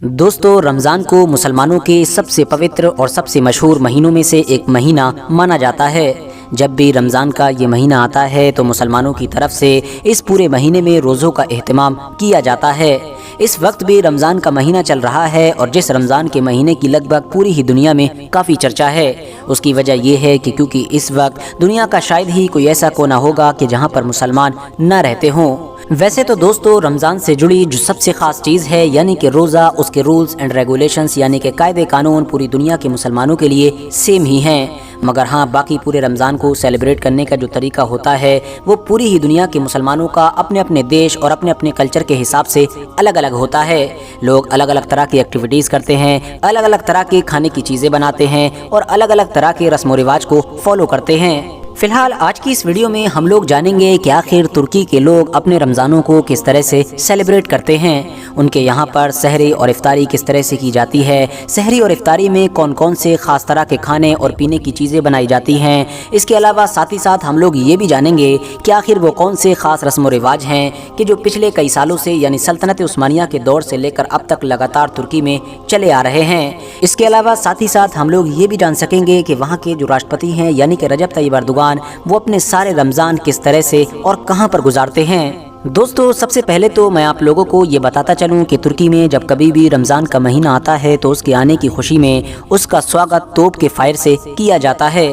दोस्तों, रमज़ान को मुसलमानों के सबसे पवित्र और सबसे मशहूर महीनों में से एक महीना माना जाता है। जब भी रमज़ान का ये महीना आता है तो मुसलमानों की तरफ से इस पूरे महीने में रोज़ों का एहतमाम किया जाता है। इस वक्त भी रमज़ान का महीना चल रहा है और जिस रमज़ान के महीने की लगभग पूरी ही दुनिया में काफ़ी चर्चा है, उसकी वजह यह है कि क्योंकि इस वक्त दुनिया का शायद ही कोई ऐसा कोना होगा कि जहाँ पर मुसलमान न रहते हों। वैसे तो दोस्तों, रमज़ान से जुड़ी जो सबसे ख़ास चीज़ है यानी कि रोज़ा, उसके रूल्स एंड रेगुलेशंस यानी कि कायदे कानून पूरी दुनिया के मुसलमानों के लिए सेम ही हैं। मगर हाँ, बाकी पूरे रमज़ान को सेलिब्रेट करने का जो तरीका होता है वो पूरी ही दुनिया के मुसलमानों का अपने अपने देश और अपने अपने कल्चर के हिसाब से अलग अलग होता है। लोग अलग अलग तरह की एक्टिविटीज़ करते हैं, अलग अलग तरह के खाने की चीज़ें बनाते हैं और अलग अलग तरह के रस्म व रिवाज को फॉलो करते हैं। फिलहाल आज की इस वीडियो में हम लोग जानेंगे कि आखिर तुर्की के लोग अपने रमज़ानों को किस तरह से सेलिब्रेट करते हैं। उनके यहाँ पर सहरी और इफ्तारी किस तरह से की जाती है, सहरी और इफ्तारी में कौन कौन से ख़ास तरह के खाने और पीने की चीज़ें बनाई जाती हैं। इसके अलावा साथ ही साथ हम लोग ये भी जानेंगे कि आखिर वो कौन से ख़ास रस्म व रिवाज हैं कि जो पिछले कई सालों से यानी सल्तनत उस्मानिया के दौर से लेकर अब तक लगातार तुर्की में चले आ रहे हैं। इसके अलावा साथ ही साथ हम लोग ये भी जान सकेंगे कि वहाँ के जो राष्ट्रपति हैं यानी कि रजब तैयब एर्दोगान वो अपने सारे रमज़ान किस तरह से और कहां पर गुजारते हैं। दोस्तों, सबसे पहले तो मैं आप लोगों को ये बताता चलूं कि तुर्की में जब कभी भी रमज़ान का महीना आता है तो उसके आने की खुशी में उसका स्वागत तोप के फायर से किया जाता है।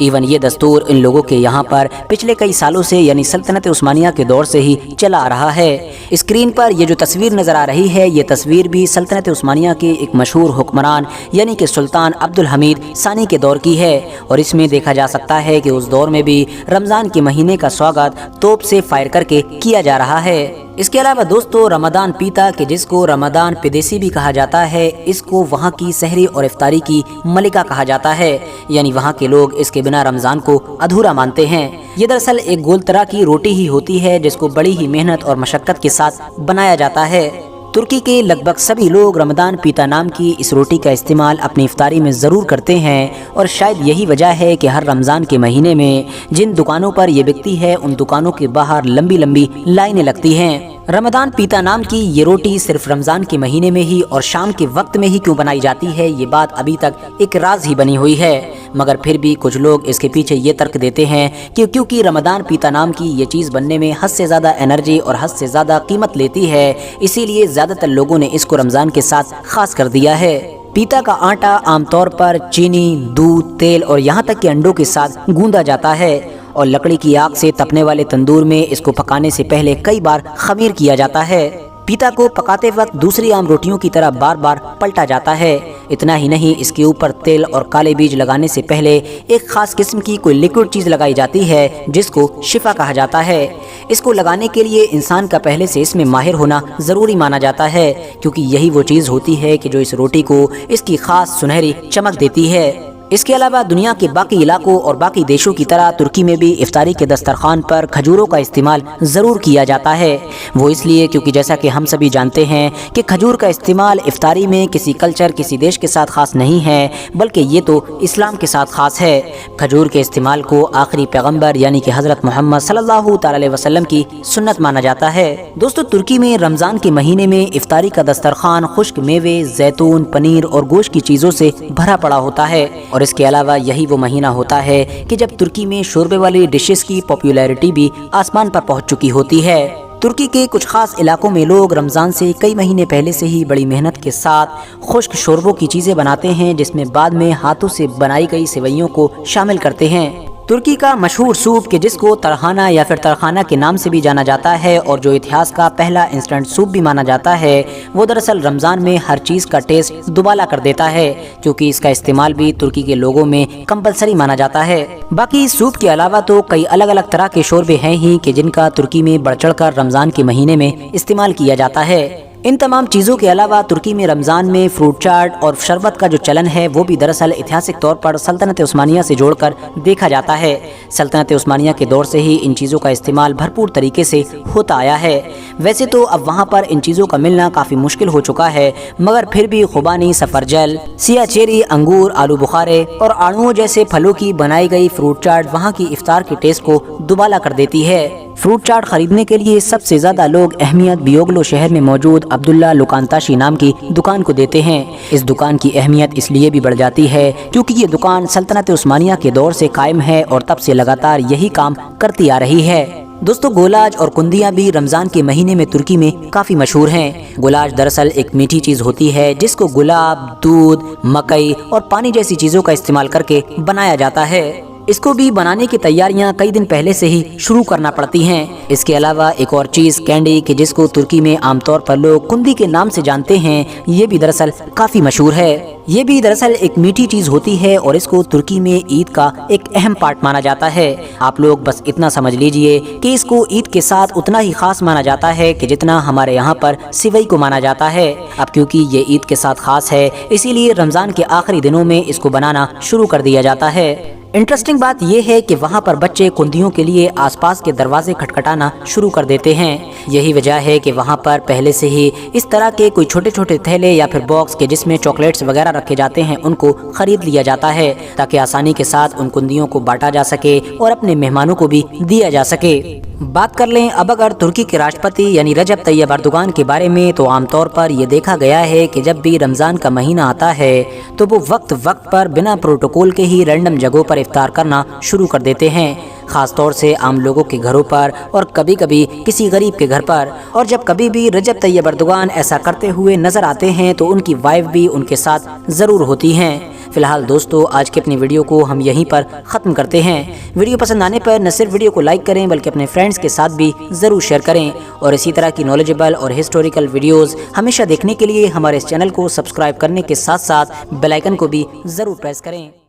इवन ये दस्तूर इन लोगों के यहाँ पर पिछले कई सालों से यानी सल्तनत उस्मानिया के दौर से ही चला आ रहा है। स्क्रीन पर ये जो तस्वीर नज़र आ रही है, ये तस्वीर भी सल्तनत उस्मानिया के एक मशहूर हुक्मरान यानी कि सुल्तान अब्दुल हमीद सानी के दौर की है और इसमें देखा जा सकता है कि उस दौर में भी रमज़ान के महीने का स्वागत तोप से फायर करके किया जा रहा है। इसके अलावा दोस्तों, रमदान पीता कि जिसको रमदान पिदेसी भी कहा जाता है, इसको वहाँ की सहरी और इफ्तारी की मलिका कहा जाता है। यानी वहाँ के लोग इसके बिना रमज़ान को अधूरा मानते हैं। ये दरअसल एक गोल तरह की रोटी ही होती है जिसको बड़ी ही मेहनत और मशक्क़त के साथ बनाया जाता है। तुर्की के लगभग सभी लोग रमदान पीता नाम की इस रोटी का इस्तेमाल अपनी इफ्तारी में ज़रूर करते हैं और शायद यही वजह है कि हर रमज़ान के महीने में जिन दुकानों पर ये बिकती है उन दुकानों के बाहर लंबी लंबी लाइनें लगती हैं। रमदान पीता नाम की ये रोटी सिर्फ रमज़ान के महीने में ही और शाम के वक्त में ही क्यों बनाई जाती है, ये बात अभी तक एक राज ही बनी हुई है। मगर फिर भी कुछ लोग इसके पीछे ये तर्क देते हैं कि क्योंकि रमदान पीता नाम की ये चीज़ बनने में हद से ज़्यादा एनर्जी और हद से ज़्यादा कीमत लेती है, इसीलिए ज़्यादातर लोगों ने इसको रमज़ान के साथ खास कर दिया है। पीता का आटा आमतौर पर चीनी, दूध, तेल और यहाँ तक कि अंडों के साथ गूंदा जाता है और लकड़ी की आग से तपने वाले तंदूर में इसको पकाने से पहले कई बार खमीर किया जाता है। पीता को पकाते वक्त दूसरी आम रोटियों की तरह बार बार पलटा जाता है। इतना ही नहीं, इसके ऊपर तेल और काले बीज लगाने से पहले एक खास किस्म की कोई लिक्विड चीज़ लगाई जाती है जिसको शिफा कहा जाता है। इसको लगाने के लिए इंसान का पहले से इसमें माहिर होना ज़रूरी माना जाता है क्योंकि यही वो चीज़ होती है कि जो इस रोटी को इसकी खास सुनहरी चमक देती है। इसके अलावा दुनिया के बाकी इलाकों और बाकी देशों की तरह तुर्की में भी इफ्तारी के दस्तरखान पर खजूरों का इस्तेमाल ज़रूर किया जाता है। वो इसलिए क्योंकि जैसा कि हम सभी जानते हैं कि खजूर का इस्तेमाल इफ्तारी में किसी कल्चर, किसी देश के साथ ख़ास नहीं है, बल्कि ये तो इस्लाम के साथ ख़ास है। खजूर के इस्तेमाल को आखिरी पैगम्बर यानी कि हज़रत मोहम्मद सल्लल्लाहु अलैहि वसल्लम की सुन्नत माना जाता है। दोस्तों, तुर्की में रमज़ान के महीने में इफ्तारी का दस्तरखान खुश्क मेवे, जैतून, पनीर और गोश्त की चीज़ों से भरा पड़ा होता है और इसके अलावा यही वो महीना होता है कि जब तुर्की में शोरबे वाली डिशेस की पॉपुलैरिटी भी आसमान पर पहुंच चुकी होती है। तुर्की के कुछ खास इलाकों में लोग रमज़ान से कई महीने पहले से ही बड़ी मेहनत के साथ खुश्क शोरबों की चीज़ें बनाते हैं जिसमें बाद में हाथों से बनाई गई सेवइयों को शामिल करते हैं। तुर्की का मशहूर सूप कि जिसको तरहाना या फिर तरखाना के नाम से भी जाना जाता है और जो इतिहास का पहला इंस्टेंट सूप भी माना जाता है, वो दरअसल रमज़ान में हर चीज़ का टेस्ट दुबाला कर देता है क्योंकि इसका इस्तेमाल भी तुर्की के लोगों में कंपलसरी माना जाता है। बाकी सूप के अलावा तो कई अलग अलग तरह के शोरबे हैं ही कि जिनका तुर्की में बढ़ चढ़ कर रमज़ान के महीने में इस्तेमाल किया जाता है। इन तमाम चीज़ों के अलावा तुर्की में रमज़ान में फ्रूट चाट और शरबत का जो चलन है वो भी दरअसल ऐतिहासिक तौर पर सल्तनत उस्मानिया से जोड़कर देखा जाता है। सल्तनत उस्मानिया के दौर से ही इन चीज़ों का इस्तेमाल भरपूर तरीके से होता आया है। वैसे तो अब वहाँ पर इन चीज़ों का मिलना काफ़ी मुश्किल हो चुका है, मगर फिर भी खुबानी, सफरजल, सिया चेरी, अंगूर, आलू बुखारे और आड़ुओं जैसे फलों की बनाई गई फ्रूट चाट वहाँ की इफ्तार के टेस्ट को दुबाला कर देती है। فروٹ چاٹ خریدنے کے لیے سب سے زیادہ لوگ اہمیت بیوگلو شہر میں موجود عبداللہ لوکانتاشی نام کی دکان کو دیتے ہیں۔ اس دکان کی اہمیت اس لیے بھی بڑھ جاتی ہے کیونکہ یہ دکان سلطنت عثمانیہ کے دور سے قائم ہے اور تب سے لگاتار یہی کام کرتی آ رہی ہے۔ دوستو گولاج اور کندیاں بھی رمضان کے مہینے میں ترکی میں کافی مشہور ہیں۔ گولاج دراصل ایک میٹھی چیز ہوتی ہے جس کو گلاب، دودھ، مکئی اور پانی جیسی چیزوں کا استعمال کر کے بنایا جاتا ہے۔ اس کو بھی بنانے کی تیاریاں کئی دن پہلے سے ہی شروع کرنا پڑتی ہیں۔ اس کے علاوہ ایک اور چیز کینڈی کہ جس کو ترکی میں عام طور پر لوگ کندی کے نام سے جانتے ہیں، یہ بھی دراصل کافی مشہور ہے۔ یہ بھی دراصل ایک میٹھی چیز ہوتی ہے اور اس کو ترکی میں عید کا ایک اہم پارٹ مانا جاتا ہے۔ آپ لوگ بس اتنا سمجھ لیجئے کہ اس کو عید کے ساتھ اتنا ہی خاص مانا جاتا ہے کہ جتنا ہمارے یہاں پر سیوئی کو مانا جاتا ہے۔ اب کیونکہ یہ عید کے ساتھ خاص ہے اسی لیے رمضان کے آخری دنوں میں اس کو بنانا شروع کر دیا جاتا ہے۔ انٹرسٹنگ بات یہ ہے کہ وہاں پر بچے کندیوں کے لیے آس پاس کے دروازے کھٹکھٹانا شروع کر دیتے ہیں۔ یہی وجہ ہے کہ وہاں پر پہلے سے ہی اس طرح کے کوئی چھوٹے چھوٹے تھیلے یا پھر باکس کے جس میں چاکلیٹس وغیرہ رکھے جاتے ہیں ان کو خرید لیا جاتا ہے تاکہ آسانی کے ساتھ ان کندیوں کو بانٹا جا سکے اور اپنے مہمانوں کو بھی دیا جا سکے۔ بات کر لیں اب اگر ترکی کے راشٹرپتی یعنی رجب طیب اردوغان کے بارے میں، تو عام طور پر یہ دیکھا گیا ہے کہ جب بھی رمضان کا مہینہ آتا ہے تو وہ وقت پر بنا پروٹوکول کے ہی رینڈم جگہوں پر افطار کرنا شروع کر دیتے ہیں، خاص طور سے عام لوگوں کے گھروں پر اور کبھی کبھی کسی غریب کے گھر پر۔ اور جب کبھی بھی رجب طیب اردوغان ایسا کرتے ہوئے نظر آتے ہیں تو ان کی وائف بھی ان کے ساتھ ضرور ہوتی ہیں۔ فی الحال دوستو آج کی اپنی ویڈیو کو ہم یہیں پر ختم کرتے ہیں۔ ویڈیو پسند آنے پر نہ صرف ویڈیو کو لائک کریں بلکہ اپنے فرینڈز کے ساتھ بھی ضرور شیئر کریں، اور اسی طرح کی نالجبل اور ہسٹوریکل ویڈیوز ہمیشہ دیکھنے کے لیے ہمارے اس چینل کو سبسکرائب کرنے کے ساتھ ساتھ بیل آئیکن کو بھی ضرور پریس کریں۔